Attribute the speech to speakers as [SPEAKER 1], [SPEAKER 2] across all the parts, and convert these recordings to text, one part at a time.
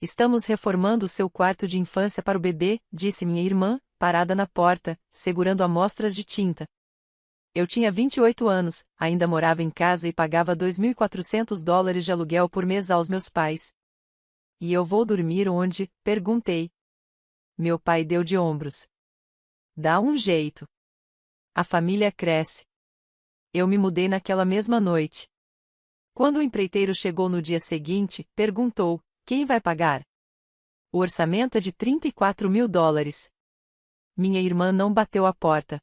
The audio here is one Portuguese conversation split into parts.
[SPEAKER 1] Estamos reformando o seu quarto de infância para o bebê, disse minha irmã, parada na porta, segurando amostras de tinta. Eu tinha 28 anos, ainda morava em casa e pagava $2.400 de aluguel por mês aos meus pais. E eu vou dormir onde? Perguntei. Meu pai deu de ombros. Dá um jeito. A família cresce. Eu me mudei naquela mesma noite. Quando o empreiteiro chegou no dia seguinte, perguntou: quem vai pagar? O orçamento é de $34.000. Minha irmã não bateu a porta.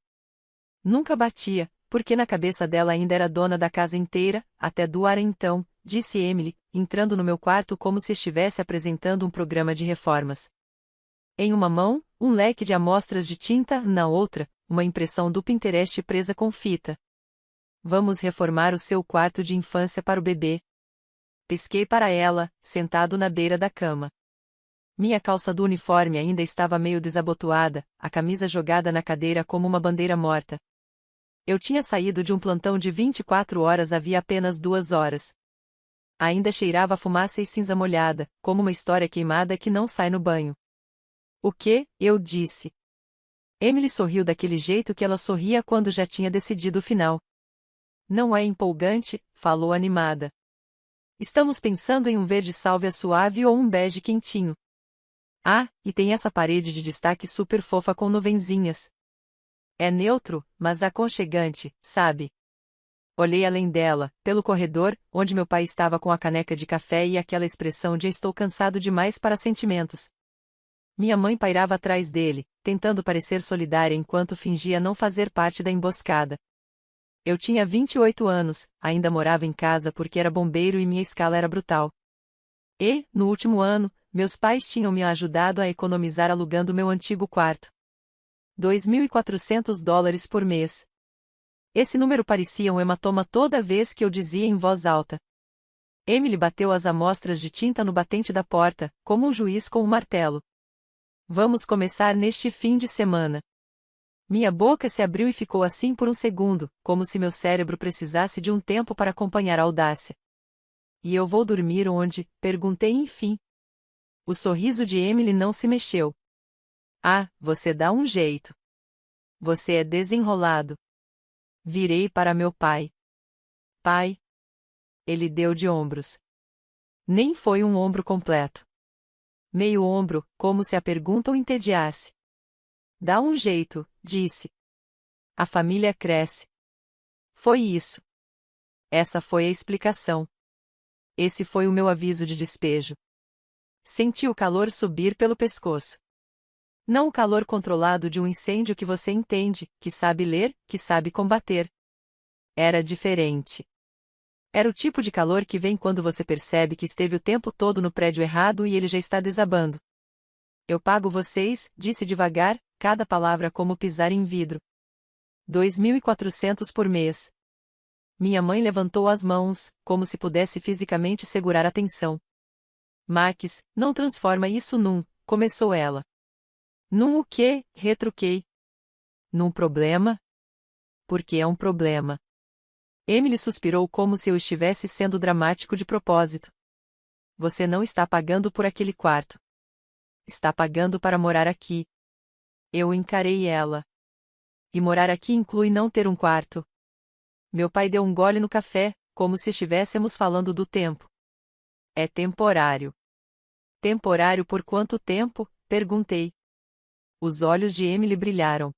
[SPEAKER 1] Nunca batia, porque na cabeça dela ainda era dona da casa inteira, até doar então, disse Emily, entrando no meu quarto como se estivesse apresentando um programa de reformas. Em uma mão, um leque de amostras de tinta, na outra, uma impressão do Pinterest presa com fita. Vamos reformar o seu quarto de infância para o bebê. Pisquei para ela, sentado na beira da cama. Minha calça do uniforme ainda estava meio desabotoada, a camisa jogada na cadeira como uma bandeira morta. Eu tinha saído de um plantão de 24 horas havia apenas 2 horas. Ainda cheirava a fumaça e cinza molhada, como uma história queimada que não sai no banho. O quê? Eu disse. Emily sorriu daquele jeito que ela sorria quando já tinha decidido o final. Não é empolgante? Falou animada. Estamos pensando em um verde sálvia suave ou um bege quentinho. Ah, e tem essa parede de destaque super fofa com nuvenzinhas. É neutro, mas aconchegante, sabe? Olhei além dela, pelo corredor, onde meu pai estava com a caneca de café e aquela expressão de estou cansado demais para sentimentos. Minha mãe pairava atrás dele, tentando parecer solidária enquanto fingia não fazer parte da emboscada. Eu tinha 28 anos, ainda morava em casa porque era bombeiro e minha escala era brutal. E, no último ano, meus pais tinham me ajudado a economizar alugando meu antigo quarto. $2.400 por mês. Esse número parecia um hematoma toda vez que eu dizia em voz alta. Emily bateu as amostras de tinta no batente da porta, como um juiz com um martelo. Vamos começar neste fim de semana. Minha boca se abriu e ficou assim por um segundo, como se meu cérebro precisasse de um tempo para acompanhar a audácia. E eu vou dormir onde? Perguntei enfim. O sorriso de Emily não se mexeu. Ah, você dá um jeito. Você é desenrolado. Virei para meu pai. Pai. Ele deu de ombros. Nem foi um ombro completo. Meio ombro, como se a pergunta o entediasse. Dá um jeito, disse. A família cresce. Foi isso. Essa foi a explicação. Esse foi o meu aviso de despejo. Senti o calor subir pelo pescoço. Não o calor controlado de um incêndio que você entende, que sabe ler, que sabe combater. Era diferente. Era o tipo de calor que vem quando você percebe que esteve o tempo todo no prédio errado e ele já está desabando. Eu pago vocês, disse devagar, cada palavra como pisar em vidro. 2.400 por mês. Minha mãe levantou as mãos, como se pudesse fisicamente segurar a tensão. Max, não transforma isso num, começou ela. Num o quê? Retruquei. Num problema? Porque é um problema. Emily suspirou como se eu estivesse sendo dramático de propósito. Você não está pagando por aquele quarto. Está pagando para morar aqui. Eu encarei ela. E morar aqui inclui não ter um quarto. Meu pai deu um gole no café, como se estivéssemos falando do tempo. É temporário. Temporário por quanto tempo? Perguntei. Os olhos de Emily brilharam.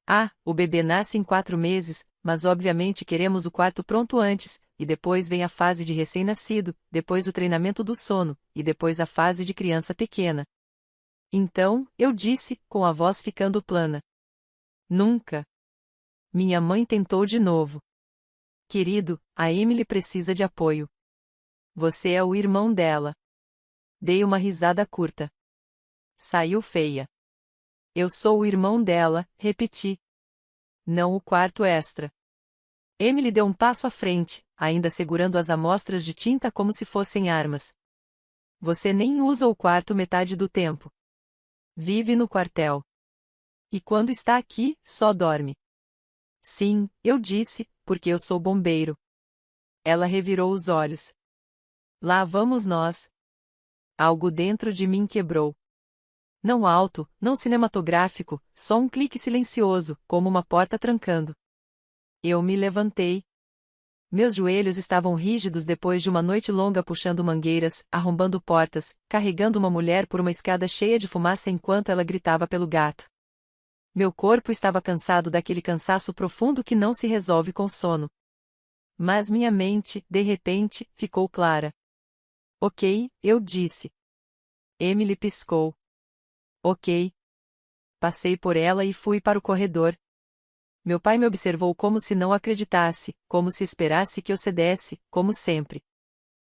[SPEAKER 1] Ah, o bebê nasce em 4 meses, mas obviamente queremos o quarto pronto antes, e depois vem a fase de recém-nascido, depois o treinamento do sono, e depois a fase de criança pequena. Então, eu disse, com a voz ficando plana. Nunca. Minha mãe tentou de novo. Querido, a Emily precisa de apoio. Você é o irmão dela. Dei uma risada curta. Saiu feia. Eu sou o irmão dela, repeti. Não o quarto extra. Emily deu um passo à frente, ainda segurando as amostras de tinta como se fossem armas. Você nem usa o quarto metade do tempo. Vive no quartel. E quando está aqui, só dorme. Sim, eu disse, porque eu sou bombeiro. Ela revirou os olhos. Lá vamos nós. Algo dentro de mim quebrou. Não alto, não cinematográfico, só um clique silencioso, como uma porta trancando. Eu me levantei. Meus joelhos estavam rígidos depois de uma noite longa puxando mangueiras, arrombando portas, carregando uma mulher por uma escada cheia de fumaça enquanto ela gritava pelo gato. Meu corpo estava cansado daquele cansaço profundo que não se resolve com sono. Mas minha mente, de repente, ficou clara. Ok, eu disse. Emily piscou. Ok. Passei por ela e fui para o corredor. Meu pai me observou como se não acreditasse, como se esperasse que eu cedesse, como sempre.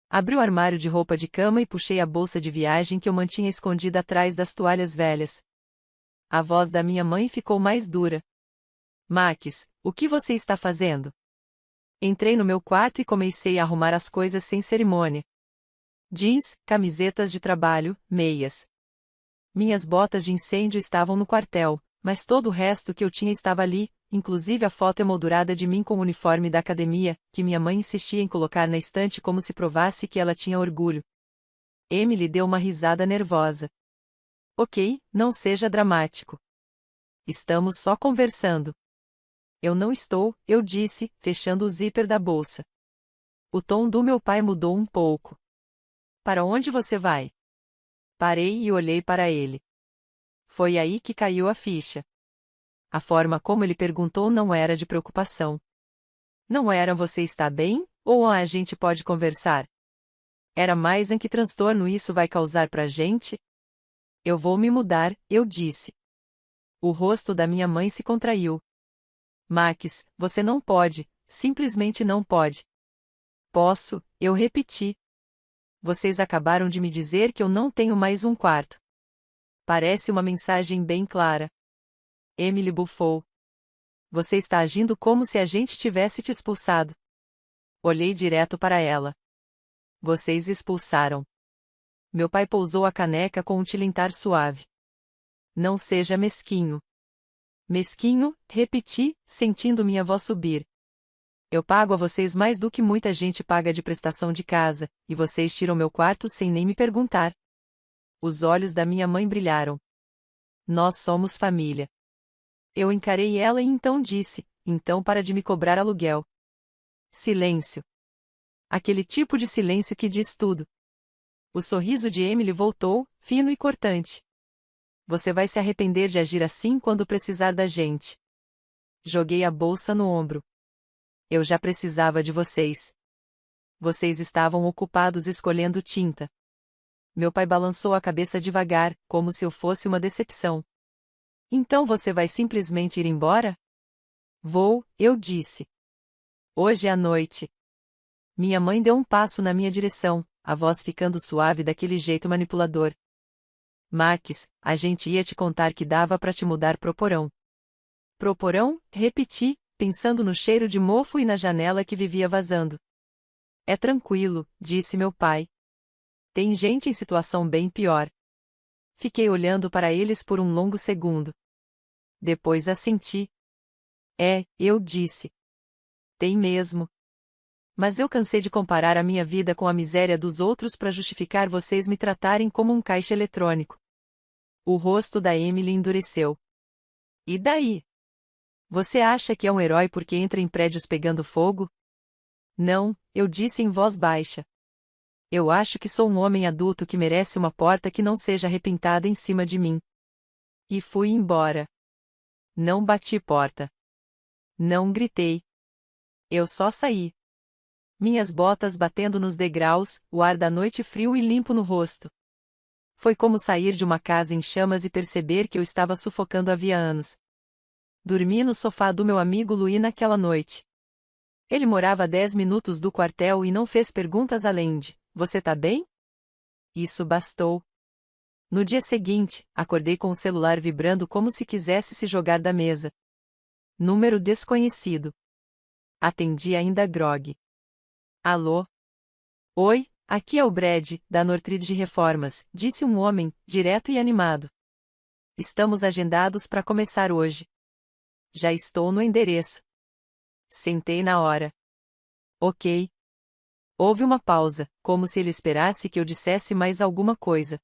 [SPEAKER 1] Abri o armário de roupa de cama e puxei a bolsa de viagem que eu mantinha escondida atrás das toalhas velhas. A voz da minha mãe ficou mais dura. Max, o que você está fazendo? Entrei no meu quarto e comecei a arrumar as coisas sem cerimônia. Jeans, camisetas de trabalho, meias. Minhas botas de incêndio estavam no quartel, mas todo o resto que eu tinha estava ali, inclusive a foto emoldurada de mim com o uniforme da academia, que minha mãe insistia em colocar na estante como se provasse que ela tinha orgulho. Emily deu uma risada nervosa. Ok, não seja dramático. Estamos só conversando. Eu não estou, eu disse, fechando o zíper da bolsa. O tom do meu pai mudou um pouco. Para onde você vai? Parei e olhei para ele. Foi aí que caiu a ficha. A forma como ele perguntou não era de preocupação. Não era você está bem, ou a gente pode conversar? Era mais em que transtorno isso vai causar pra gente? Eu vou me mudar, eu disse. O rosto da minha mãe se contraiu. Max, você não pode, simplesmente não pode. Posso, eu repeti. Vocês acabaram de me dizer que eu não tenho mais um quarto. Parece uma mensagem bem clara. Emily bufou. Você está agindo como se a gente tivesse te expulsado. Olhei direto para ela. Vocês expulsaram. Meu pai pousou a caneca com um tilintar suave. Não seja mesquinho. Mesquinho, repeti, sentindo minha voz subir. Eu pago a vocês mais do que muita gente paga de prestação de casa, e vocês tiram meu quarto sem nem me perguntar. Os olhos da minha mãe brilharam. Nós somos família. Eu encarei ela e então disse, então para de me cobrar aluguel. Silêncio. Aquele tipo de silêncio que diz tudo. O sorriso de Emily voltou, fino e cortante. Você vai se arrepender de agir assim quando precisar da gente. Joguei a bolsa no ombro. Eu já precisava de vocês. Vocês estavam ocupados escolhendo tinta. Meu pai balançou a cabeça devagar, como se eu fosse uma decepção. Então você vai simplesmente ir embora? Vou, eu disse. Hoje à noite. Minha mãe deu um passo na minha direção, a voz ficando suave daquele jeito manipulador. Max, a gente ia te contar que dava para te mudar pro porão. Pro porão? Repeti, pensando no cheiro de mofo e na janela que vivia vazando. É tranquilo, disse meu pai. Tem gente em situação bem pior. Fiquei olhando para eles por um longo segundo. Depois assenti. É, eu disse. Tem mesmo. Mas eu cansei de comparar a minha vida com a miséria dos outros para justificar vocês me tratarem como um caixa eletrônico. O rosto da Emily endureceu. E daí? Você acha que é um herói porque entra em prédios pegando fogo? Não, eu disse em voz baixa. Eu acho que sou um homem adulto que merece uma porta que não seja arrepintada em cima de mim. E fui embora. Não bati porta. Não gritei. Eu só saí. Minhas botas batendo nos degraus, o ar da noite frio e limpo no rosto. Foi como sair de uma casa em chamas e perceber que eu estava sufocando havia anos. Dormi no sofá do meu amigo Louis naquela noite. Ele morava a 10 minutos do quartel e não fez perguntas além de: você tá bem? Isso bastou. No dia seguinte, acordei com o celular vibrando como se quisesse se jogar da mesa. Número desconhecido. Atendi ainda grogue. Alô? Oi, aqui é o Brad, da Northridge Reformas, disse um homem, direto e animado. Estamos agendados para começar hoje. Já estou no endereço. Sentei na hora. Ok. Houve uma pausa, como se ele esperasse que eu dissesse mais alguma coisa.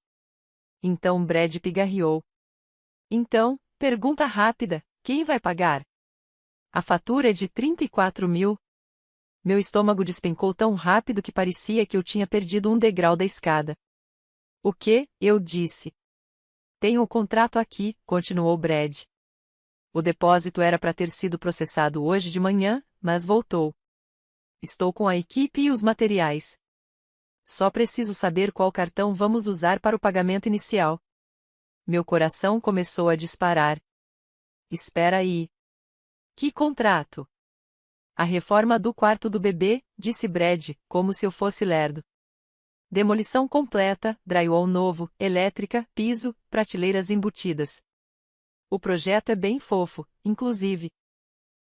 [SPEAKER 1] Então Brad pigarreou. Então, pergunta rápida, quem vai pagar? A fatura é de 34 mil. Meu estômago despencou tão rápido que parecia que eu tinha perdido um degrau da escada. O quê? Eu disse. Tenho o contrato aqui, continuou Brad. O depósito era para ter sido processado hoje de manhã, mas voltou. Estou com a equipe e os materiais. Só preciso saber qual cartão vamos usar para o pagamento inicial. Meu coração começou a disparar. Espera aí. Que contrato? A reforma do quarto do bebê, disse Brad, como se eu fosse lerdo. Demolição completa, drywall novo, elétrica, piso, prateleiras embutidas. O projeto é bem fofo, inclusive.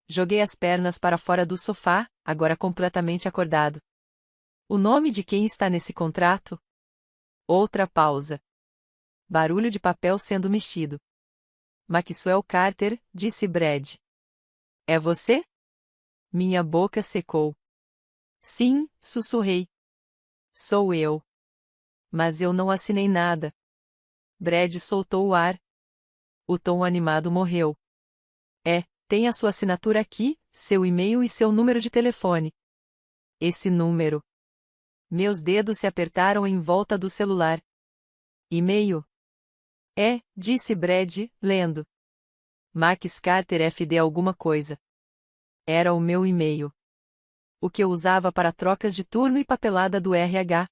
[SPEAKER 1] Joguei as pernas para fora do sofá, agora completamente acordado. O nome de quem está nesse contrato? Outra pausa. Barulho de papel sendo mexido. Maxwell Carter, disse Brad. É você? Minha boca secou. Sim, sussurrei. Sou eu. Mas eu não assinei nada. Brad soltou o ar. O tom animado morreu. Tem a sua assinatura aqui, seu e-mail e seu número de telefone. Esse número. Meus dedos se apertaram em volta do celular. E-mail? Disse Brad, lendo. Max Carter FD alguma coisa. Era o meu e-mail. O que eu usava para trocas de turno e papelada do RH.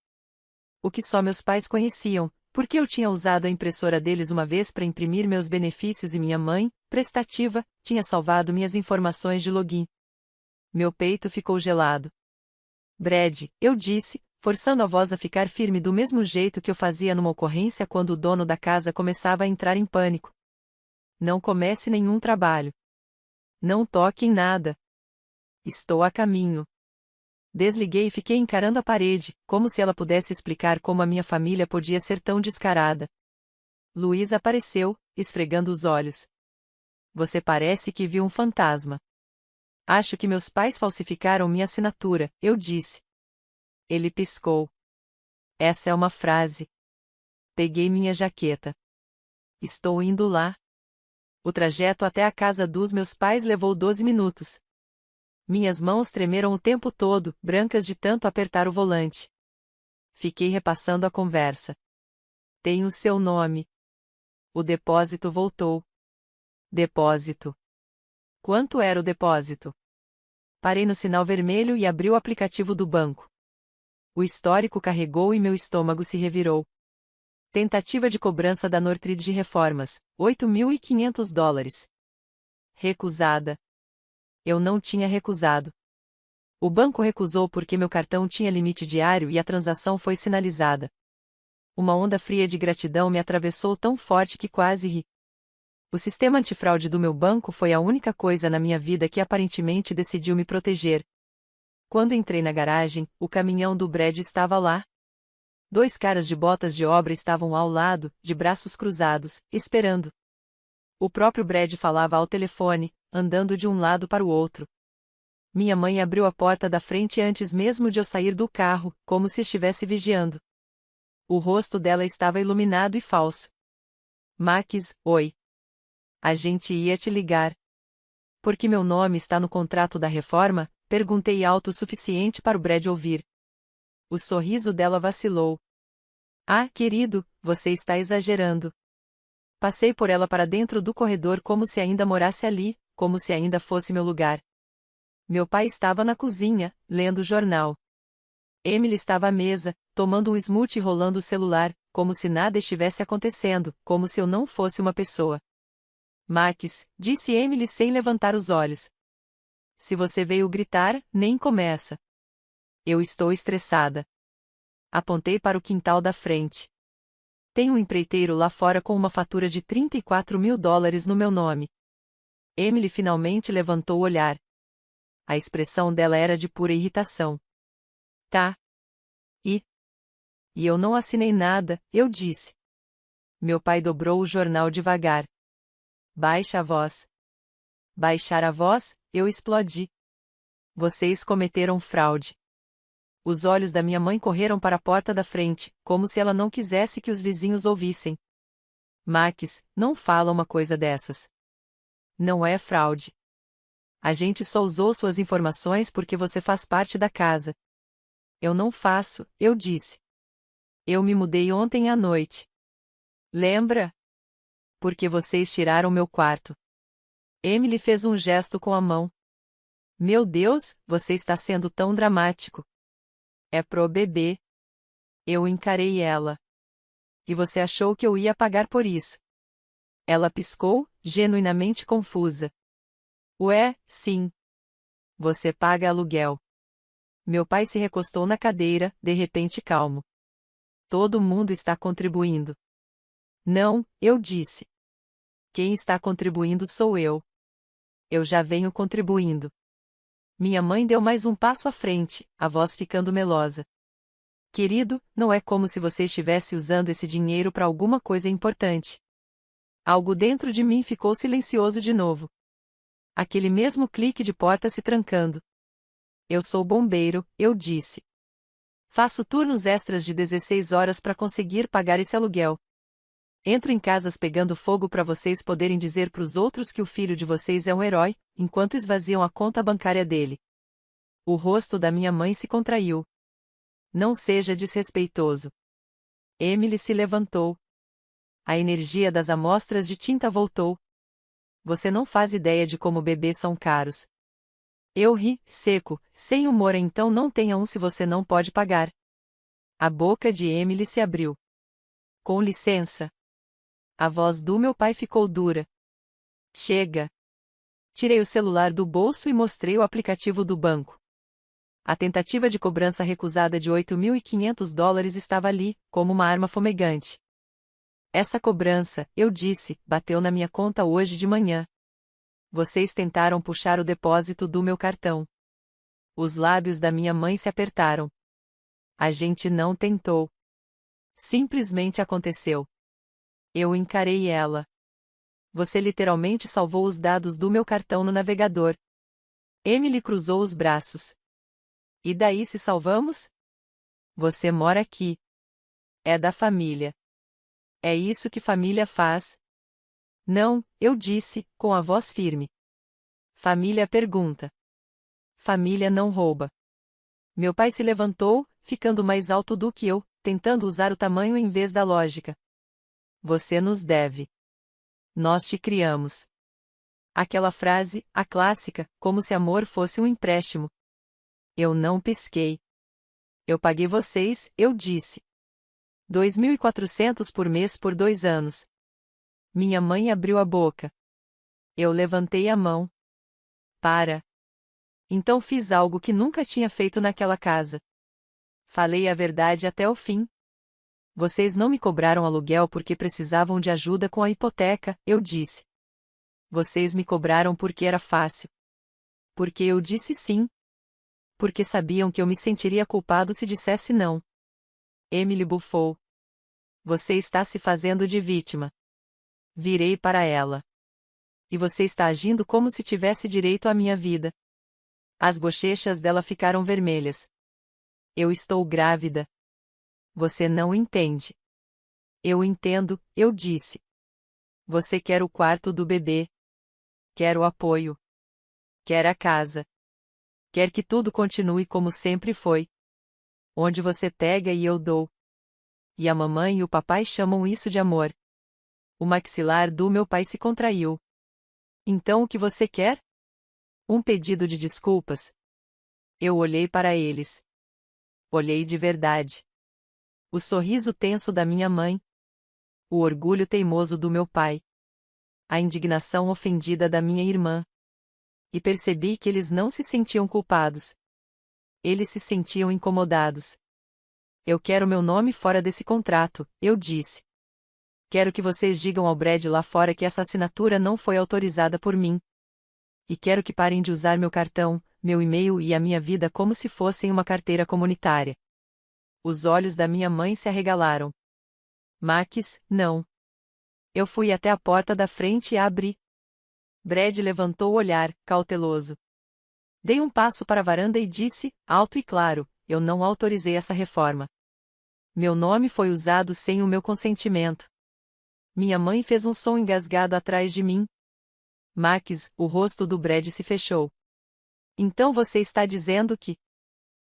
[SPEAKER 1] O que só meus pais conheciam, porque eu tinha usado a impressora deles uma vez para imprimir meus benefícios e minha mãe, prestativa, tinha salvado minhas informações de login. Meu peito ficou gelado. Brad, eu disse, forçando a voz a ficar firme do mesmo jeito que eu fazia numa ocorrência quando o dono da casa começava a entrar em pânico. Não comece nenhum trabalho. Não toque em nada. Estou a caminho. Desliguei e fiquei encarando a parede, como se ela pudesse explicar como a minha família podia ser tão descarada. Luísa apareceu, esfregando os olhos. Você parece que viu um fantasma. Acho que meus pais falsificaram minha assinatura, eu disse. Ele piscou. Essa é uma frase. Peguei minha jaqueta. Estou indo lá. O trajeto até a casa dos meus pais levou 12 minutos. Minhas mãos tremeram o tempo todo, brancas de tanto apertar o volante. Fiquei repassando a conversa. Tem o seu nome. O depósito voltou. Depósito. Quanto era o depósito? Parei no sinal vermelho e abri o aplicativo do banco. O histórico carregou e meu estômago se revirou. Tentativa de cobrança da Northridge Reformas, $8.500. Recusada. Eu não tinha recusado. O banco recusou porque meu cartão tinha limite diário e a transação foi sinalizada. Uma onda fria de gratidão me atravessou tão forte que quase ri. O sistema antifraude do meu banco foi a única coisa na minha vida que aparentemente decidiu me proteger. Quando entrei na garagem, o caminhão do Brad estava lá. 2 caras de botas de obra estavam ao lado, de braços cruzados, esperando. O próprio Brad falava ao telefone, andando de um lado para o outro. Minha mãe abriu a porta da frente antes mesmo de eu sair do carro, como se estivesse vigiando. O rosto dela estava iluminado e falso. Max, oi. A gente ia te ligar. Porque meu nome está no contrato da reforma? Perguntei alto o suficiente para o Brad ouvir. O sorriso dela vacilou. Ah, querido, você está exagerando. Passei por ela para dentro do corredor como se ainda morasse ali, como se ainda fosse meu lugar. Meu pai estava na cozinha, lendo o jornal. Emily estava à mesa, tomando um smoothie e rolando o celular, como se nada estivesse acontecendo, como se eu não fosse uma pessoa. Max, disse Emily sem levantar os olhos. Se você veio gritar, nem começa. Eu estou estressada. Apontei para o quintal da frente. Tem um empreiteiro lá fora com uma fatura de $34 mil no meu nome. Emily finalmente levantou o olhar. A expressão dela era de pura irritação. Tá. E eu não assinei nada, eu disse. Meu pai dobrou o jornal devagar. Baixa a voz. Baixar a voz, eu explodi. Vocês cometeram fraude. Os olhos da minha mãe correram para a porta da frente, como se ela não quisesse que os vizinhos ouvissem. Max, não fala uma coisa dessas. Não é fraude. A gente só usou suas informações porque você faz parte da casa. Eu não faço, eu disse. Eu me mudei ontem à noite. Lembra? Porque vocês tiraram meu quarto. Emily fez um gesto com a mão. Meu Deus, você está sendo tão dramático. É pro bebê. Eu encarei ela. E você achou que eu ia pagar por isso? Ela piscou, genuinamente confusa. Ué, sim. Você paga aluguel. Meu pai se recostou na cadeira, de repente calmo. Todo mundo está contribuindo. Não, eu disse. Quem está contribuindo sou eu. Eu já venho contribuindo. Minha mãe deu mais um passo à frente, a voz ficando melosa. Querido, não é como se você estivesse usando esse dinheiro para alguma coisa importante. Algo dentro de mim ficou silencioso de novo. Aquele mesmo clique de porta se trancando. Eu sou bombeiro, eu disse. Faço turnos extras de 16 horas para conseguir pagar esse aluguel. Entro em casas pegando fogo para vocês poderem dizer para os outros que o filho de vocês é um herói, enquanto esvaziam a conta bancária dele. O rosto da minha mãe se contraiu. Não seja desrespeitoso. Emily se levantou. A energia das amostras de tinta voltou. Você não faz ideia de como bebês são caros. Eu ri, seco, sem humor. Então não tenha um se você não pode pagar. A boca de Emily se abriu. Com licença. A voz do meu pai ficou dura. Chega. Tirei o celular do bolso e mostrei o aplicativo do banco. A tentativa de cobrança recusada de $8.500 estava ali, como uma arma fumegante. Essa cobrança, eu disse, bateu na minha conta hoje de manhã. Vocês tentaram puxar o depósito do meu cartão. Os lábios da minha mãe se apertaram. A gente não tentou. Simplesmente aconteceu. Eu encarei ela. Você literalmente salvou os dados do meu cartão no navegador. Emily cruzou os braços. E daí se salvamos? Você mora aqui. É da família. É isso que família faz. Não, eu disse, com a voz firme. Família pergunta. Família não rouba. Meu pai se levantou, ficando mais alto do que eu, tentando usar o tamanho em vez da lógica. Você nos deve. Nós te criamos. Aquela frase, a clássica, como se amor fosse um empréstimo. Eu não pisquei. Eu paguei vocês, eu disse. 2.400 por mês por 2 anos. Minha mãe abriu a boca. Eu levantei a mão. Para. Então fiz algo que nunca tinha feito naquela casa. Falei a verdade até o fim. Vocês não me cobraram aluguel porque precisavam de ajuda com a hipoteca, eu disse. Vocês me cobraram porque era fácil. Porque eu disse sim. Porque sabiam que eu me sentiria culpado se dissesse não. Emily bufou. Você está se fazendo de vítima. Virei para ela. E você está agindo como se tivesse direito à minha vida. As bochechas dela ficaram vermelhas. Eu estou grávida. Você não entende. Eu entendo, eu disse. Você quer o quarto do bebê. Quer o apoio. Quer a casa. Quer que tudo continue como sempre foi. Onde você pega e eu dou. E a mamãe e o papai chamam isso de amor. O maxilar do meu pai se contraiu. Então o que você quer? Um pedido de desculpas. Eu olhei para eles. Olhei de verdade. O sorriso tenso da minha mãe. O orgulho teimoso do meu pai. A indignação ofendida da minha irmã. E percebi que eles não se sentiam culpados. Eles se sentiam incomodados. Eu quero meu nome fora desse contrato, eu disse. Quero que vocês digam ao Brad lá fora que essa assinatura não foi autorizada por mim. E quero que parem de usar meu cartão, meu e-mail e a minha vida como se fossem uma carteira comunitária. Os olhos da minha mãe se arregalaram. Max, não. Eu fui até a porta da frente e a abri. Brad levantou o olhar, cauteloso. Dei um passo para a varanda e disse, alto e claro, eu não autorizei essa reforma. Meu nome foi usado sem o meu consentimento. Minha mãe fez um som engasgado atrás de mim. Max, o rosto do Brad se fechou. Então você está dizendo que...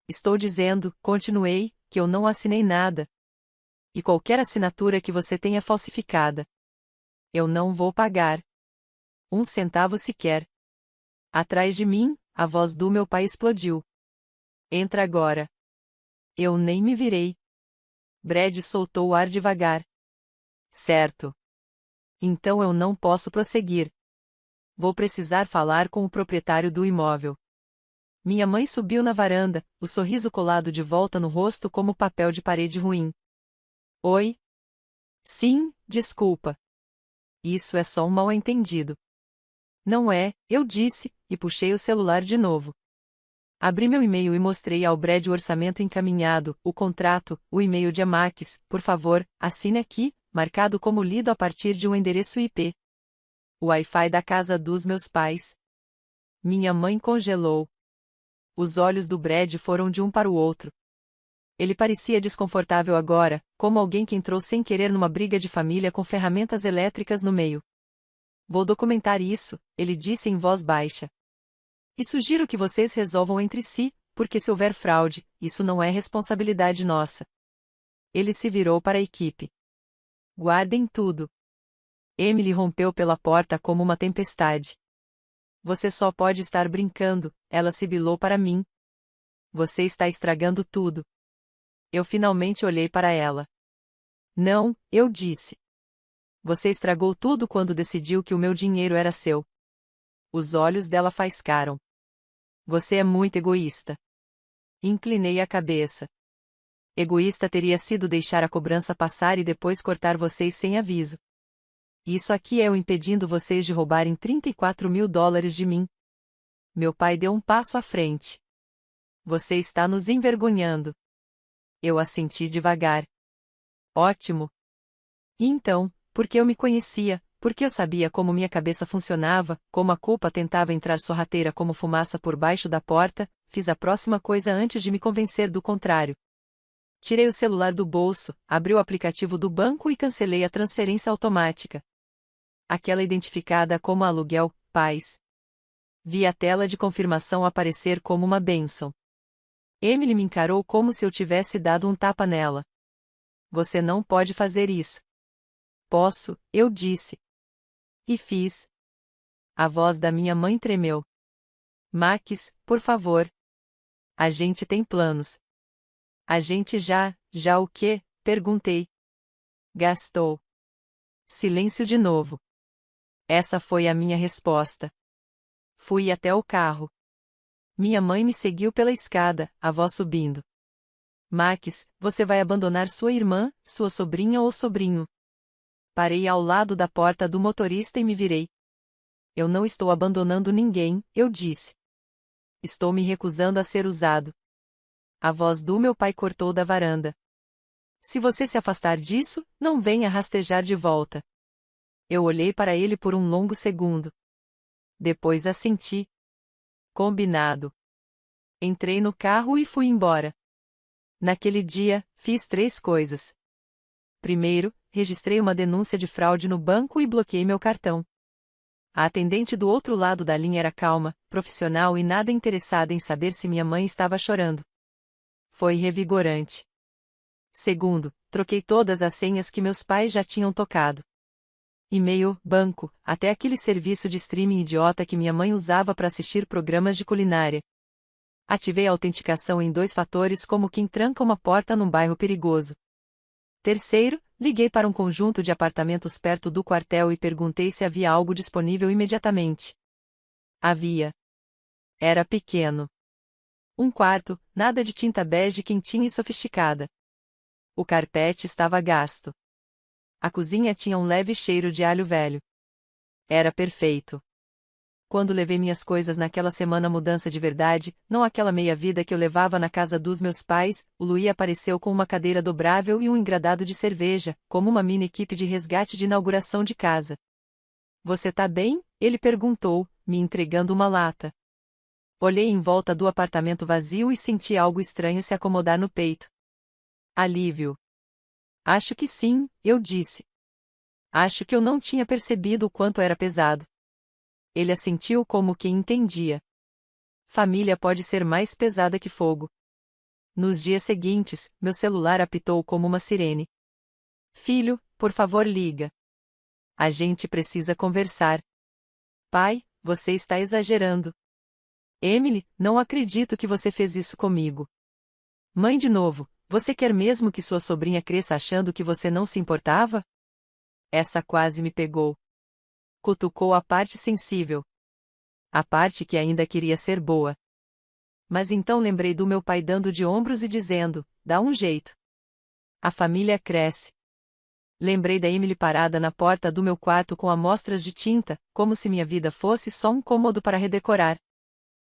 [SPEAKER 1] Estou dizendo, continuei, que eu não assinei nada. E qualquer assinatura que você tenha falsificada. Eu não vou pagar. 1 centavo sequer. Atrás de mim, a voz do meu pai explodiu. Entra agora. Eu nem me virei. Brad soltou o ar devagar. Certo. Então eu não posso prosseguir. Vou precisar falar com o proprietário do imóvel. Minha mãe subiu na varanda, o sorriso colado de volta no rosto como papel de parede ruim. Oi? Sim, desculpa. Isso é só um mal-entendido. Não é, eu disse, e puxei o celular de novo. Abri meu e-mail e mostrei ao Brad o orçamento encaminhado, o contrato, o e-mail de Amax, por favor, assine aqui, marcado como lido a partir de um endereço IP. O Wi-Fi da casa dos meus pais. Minha mãe congelou. Os olhos do Brad foram de um para o outro. Ele parecia desconfortável agora, como alguém que entrou sem querer numa briga de família com ferramentas elétricas no meio. Vou documentar isso, ele disse em voz baixa. E sugiro que vocês resolvam entre si, porque se houver fraude, isso não é responsabilidade nossa. Ele se virou para a equipe. Guardem tudo. Emily rompeu pela porta como uma tempestade. Você só pode estar brincando, ela sibilou para mim. Você está estragando tudo. Eu finalmente olhei para ela. Não, eu disse. Você estragou tudo quando decidiu que o meu dinheiro era seu. Os olhos dela faiscaram. Você é muito egoísta. Inclinei a cabeça. Egoísta teria sido deixar a cobrança passar e depois cortar vocês sem aviso. Isso aqui é eu impedindo vocês de roubarem $34.000 de mim. Meu pai deu um passo à frente. Você está nos envergonhando. Eu assenti devagar. Ótimo. E então, porque eu me conhecia, porque eu sabia como minha cabeça funcionava, como a culpa tentava entrar sorrateira como fumaça por baixo da porta, fiz a próxima coisa antes de me convencer do contrário. Tirei o celular do bolso, abri o aplicativo do banco e cancelei a transferência automática. Aquela identificada como aluguel, paz. Vi a tela de confirmação aparecer como uma bênção. Emily me encarou como se eu tivesse dado um tapa nela. Você não pode fazer isso. Posso, eu disse. E fiz. A voz da minha mãe tremeu. Max, por favor. A gente tem planos. A gente já o quê? Perguntei. Gastou. Silêncio de novo. Essa foi a minha resposta. Fui até o carro. Minha mãe me seguiu pela escada, a voz subindo. Max, você vai abandonar sua irmã, sua sobrinha ou sobrinho? Parei ao lado da porta do motorista e me virei. Eu não estou abandonando ninguém, eu disse. Estou me recusando a ser usado. A voz do meu pai cortou da varanda. Se você se afastar disso, não venha rastejar de volta. Eu olhei para ele por um longo segundo. Depois assenti. Combinado. Entrei no carro e fui embora. Naquele dia, fiz 3 coisas. Primeiro, registrei uma denúncia de fraude no banco e bloqueei meu cartão. A atendente do outro lado da linha era calma, profissional e nada interessada em saber se minha mãe estava chorando. Foi revigorante. Segundo, troquei todas as senhas que meus pais já tinham tocado. E-mail, banco, até aquele serviço de streaming idiota que minha mãe usava para assistir programas de culinária. Ativei a autenticação em 2 fatores como quem tranca uma porta num bairro perigoso. Terceiro, liguei para um conjunto de apartamentos perto do quartel e perguntei se havia algo disponível imediatamente. Havia. Era pequeno. Um quarto, nada de tinta bege quentinha e sofisticada. O carpete estava gasto. A cozinha tinha um leve cheiro de alho velho. Era perfeito. Quando levei minhas coisas naquela semana mudança de verdade, não aquela meia-vida que eu levava na casa dos meus pais, o Louis apareceu com uma cadeira dobrável e um engradado de cerveja, como uma mini equipe de resgate de inauguração de casa. Você tá bem? Ele perguntou, me entregando uma lata. Olhei em volta do apartamento vazio e senti algo estranho se acomodar no peito. Alívio. Acho que sim, eu disse. Acho que eu não tinha percebido o quanto era pesado. Ele assentiu como quem entendia. Família pode ser mais pesada que fogo. Nos dias seguintes, meu celular apitou como uma sirene. Filho, por favor, liga. A gente precisa conversar. Pai, você está exagerando. Emily, não acredito que você fez isso comigo. Mãe de novo, você quer mesmo que sua sobrinha cresça achando que você não se importava? Essa quase me pegou. Cutucou a parte sensível. A parte que ainda queria ser boa. Mas então lembrei do meu pai dando de ombros e dizendo, dá um jeito. A família cresce. Lembrei da Emily parada na porta do meu quarto com amostras de tinta, como se minha vida fosse só um cômodo para redecorar.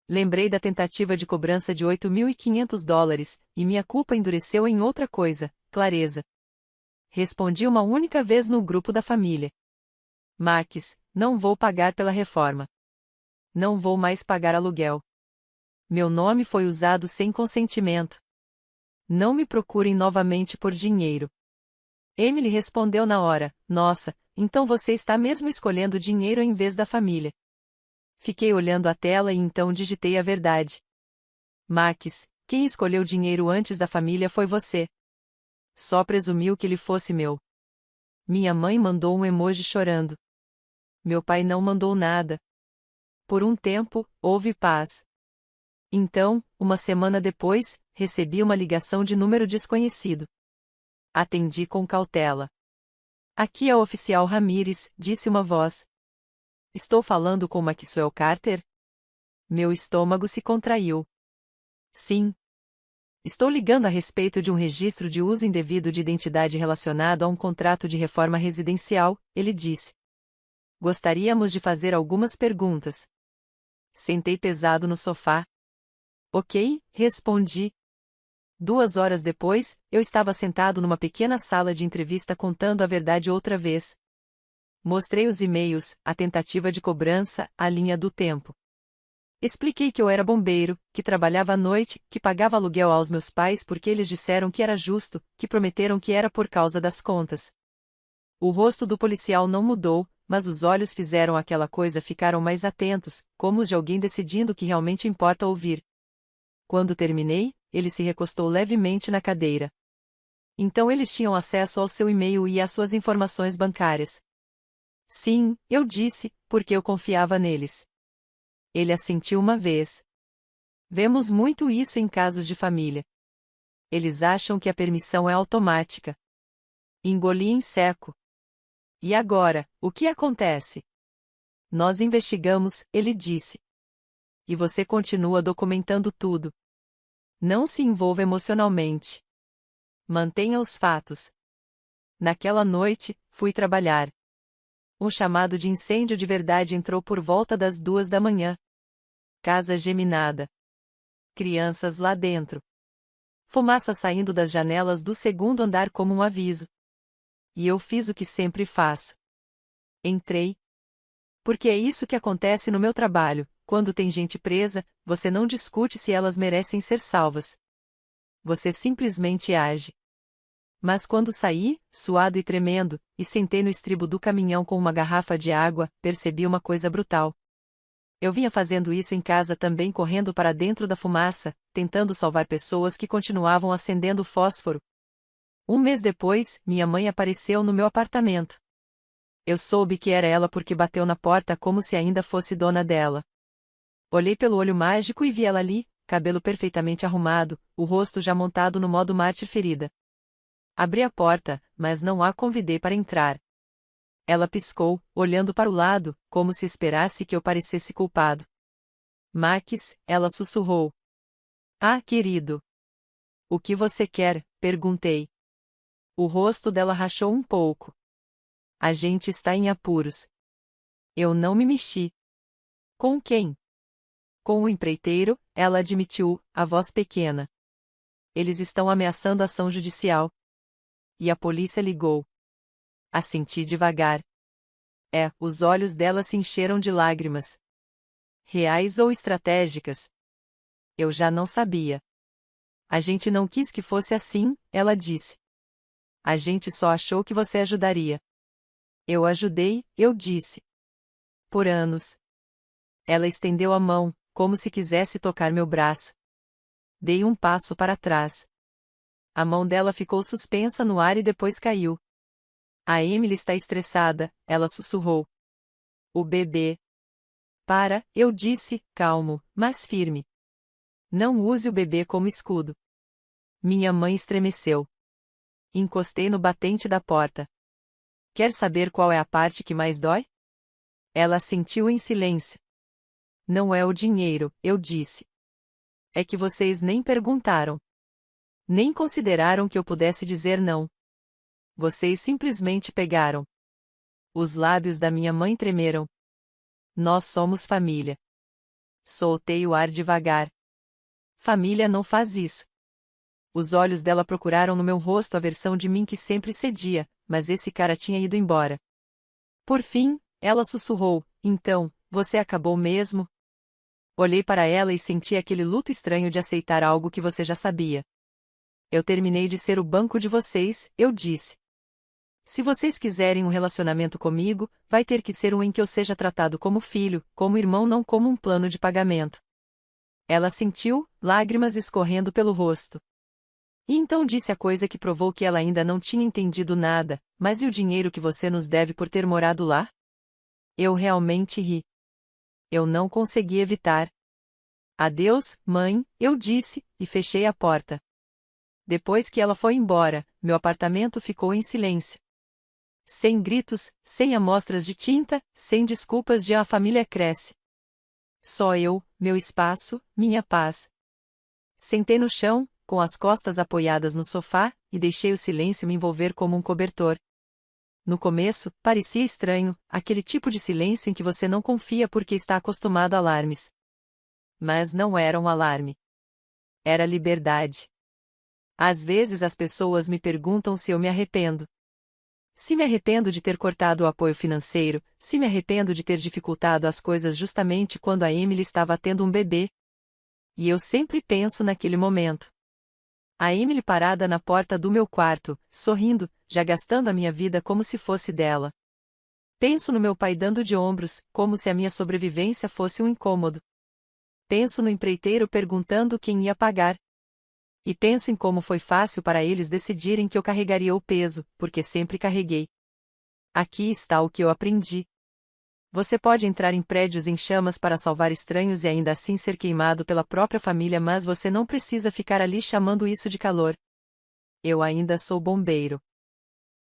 [SPEAKER 1] Lembrei da tentativa de cobrança de $8.500, e minha culpa endureceu em outra coisa, clareza. Respondi uma única vez no grupo da família. Max, não vou pagar pela reforma. Não vou mais pagar aluguel. Meu nome foi usado sem consentimento. Não me procurem novamente por dinheiro. Emily respondeu na hora, nossa, então você está mesmo escolhendo dinheiro em vez da família. Fiquei olhando a tela e então digitei a verdade. Max, quem escolheu dinheiro antes da família foi você. Só presumiu que ele fosse meu. Minha mãe mandou um emoji chorando. Meu pai não mandou nada. Por um tempo, houve paz. Então, uma semana depois, recebi uma ligação de número desconhecido. Atendi com cautela. Aqui é o oficial Ramírez, disse uma voz. Estou falando com Maxwell Carter? Meu estômago se contraiu. Sim. Estou ligando a respeito de um registro de uso indevido de identidade relacionado a um contrato de reforma residencial, ele disse. Gostaríamos de fazer algumas perguntas. Sentei pesado no sofá. Ok, respondi. 2 horas depois, eu estava sentado numa pequena sala de entrevista contando a verdade outra vez. Mostrei os e-mails, a tentativa de cobrança, a linha do tempo. Expliquei que eu era bombeiro, que trabalhava à noite, que pagava aluguel aos meus pais porque eles disseram que era justo, que prometeram que era por causa das contas. O rosto do policial não mudou, mas os olhos fizeram aquela coisa ficaram mais atentos, como os de alguém decidindo o que realmente importa ouvir. Quando terminei, ele se recostou levemente na cadeira. Então eles tinham acesso ao seu e-mail e às suas informações bancárias. Sim, eu disse, porque eu confiava neles. Ele assentiu uma vez. Vemos muito isso em casos de família. Eles acham que a permissão é automática. Engoli em seco. E agora, o que acontece? Nós investigamos, ele disse. E você continua documentando tudo. Não se envolva emocionalmente. Mantenha os fatos. Naquela noite, fui trabalhar. Um chamado de incêndio de verdade entrou por volta das 2 da manhã. Casa geminada. Crianças lá dentro. Fumaça saindo das janelas do segundo andar como um aviso. E eu fiz o que sempre faço. Entrei. Porque é isso que acontece no meu trabalho, quando tem gente presa, você não discute se elas merecem ser salvas. Você simplesmente age. Mas quando saí, suado e tremendo, e sentei no estribo do caminhão com uma garrafa de água, percebi uma coisa brutal. Eu vinha fazendo isso em casa também correndo para dentro da fumaça, tentando salvar pessoas que continuavam acendendo fósforo. Um mês depois, minha mãe apareceu no meu apartamento. Eu soube que era ela porque bateu na porta como se ainda fosse dona dela. Olhei pelo olho mágico e vi ela ali, cabelo perfeitamente arrumado, o rosto já montado no modo mártir ferida. Abri a porta, mas não a convidei para entrar. Ela piscou, olhando para o lado, como se esperasse que eu parecesse culpado. Max, ela sussurrou. Ah, querido. O que você quer? Perguntei. O rosto dela rachou um pouco. A gente está em apuros. Eu não me mexi. Com quem? Com o empreiteiro, ela admitiu, a voz pequena. Eles estão ameaçando ação judicial. E a polícia ligou. Assenti devagar. Os olhos dela se encheram de lágrimas. reais ou estratégicas? Eu já não sabia. A gente não quis que fosse assim, ela disse. A gente só achou que você ajudaria. Eu ajudei, eu disse. Por anos. Ela estendeu a mão, como se quisesse tocar meu braço. Dei um passo para trás. A mão dela ficou suspensa no ar e depois caiu. A Emily está estressada, ela sussurrou. O bebê. Para, eu disse, calmo, mas firme. Não use o bebê como escudo. Minha mãe estremeceu. Encostei no batente da porta. Quer saber qual é a parte que mais dói? Ela assentiu em silêncio. Não é o dinheiro, eu disse. É que vocês nem perguntaram. Nem consideraram que eu pudesse dizer não. Vocês simplesmente pegaram. Os lábios da minha mãe tremeram. Nós somos família. Soltei o ar devagar. Família não faz isso. Os olhos dela procuraram no meu rosto a versão de mim que sempre cedia, mas esse cara tinha ido embora. Por fim, ela sussurrou, então, você acabou mesmo? Olhei para ela e senti aquele luto estranho de aceitar algo que você já sabia. Eu terminei de ser o banco de vocês, eu disse. Se vocês quiserem um relacionamento comigo, vai ter que ser um em que eu seja tratado como filho, como irmão, não como um plano de pagamento. Ela sentiu, lágrimas escorrendo pelo rosto. E então disse a coisa que provou que ela ainda não tinha entendido nada, mas e o dinheiro que você nos deve por ter morado lá? Eu realmente ri. Eu não consegui evitar. Adeus, mãe, eu disse, e fechei a porta. Depois que ela foi embora, meu apartamento ficou em silêncio. Sem gritos, sem amostras de tinta, sem desculpas de a família cresce. Só eu, meu espaço, minha paz. Sentei no chão, com as costas apoiadas no sofá, e deixei o silêncio me envolver como um cobertor. No começo, parecia estranho, aquele tipo de silêncio em que você não confia porque está acostumado a alarmes. Mas não era um alarme. Era liberdade. Às vezes as pessoas me perguntam se eu me arrependo. Se me arrependo de ter cortado o apoio financeiro, se me arrependo de ter dificultado as coisas justamente quando a Emily estava tendo um bebê. E eu sempre penso naquele momento. A Emily parada na porta do meu quarto, sorrindo, já gastando a minha vida como se fosse dela. Penso no meu pai dando de ombros, como se a minha sobrevivência fosse um incômodo. Penso no empreiteiro perguntando quem ia pagar. E penso em como foi fácil para eles decidirem que eu carregaria o peso, porque sempre carreguei. Aqui está o que eu aprendi. Você pode entrar em prédios em chamas para salvar estranhos e ainda assim ser queimado pela própria família, mas você não precisa ficar ali chamando isso de calor. Eu ainda sou bombeiro.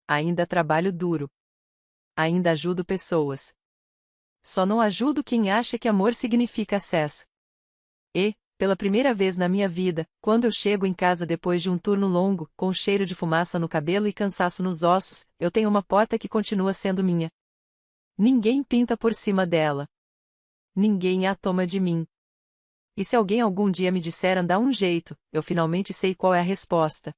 [SPEAKER 1] Ainda trabalho duro. Ainda ajudo pessoas. Só não ajudo quem acha que amor significa acesso. E, pela primeira vez na minha vida, quando eu chego em casa depois de um turno longo, com cheiro de fumaça no cabelo e cansaço nos ossos, eu tenho uma porta que continua sendo minha. Ninguém pinta por cima dela. Ninguém a toma de mim. E se alguém algum dia me disser dá um jeito, eu finalmente sei qual é a resposta.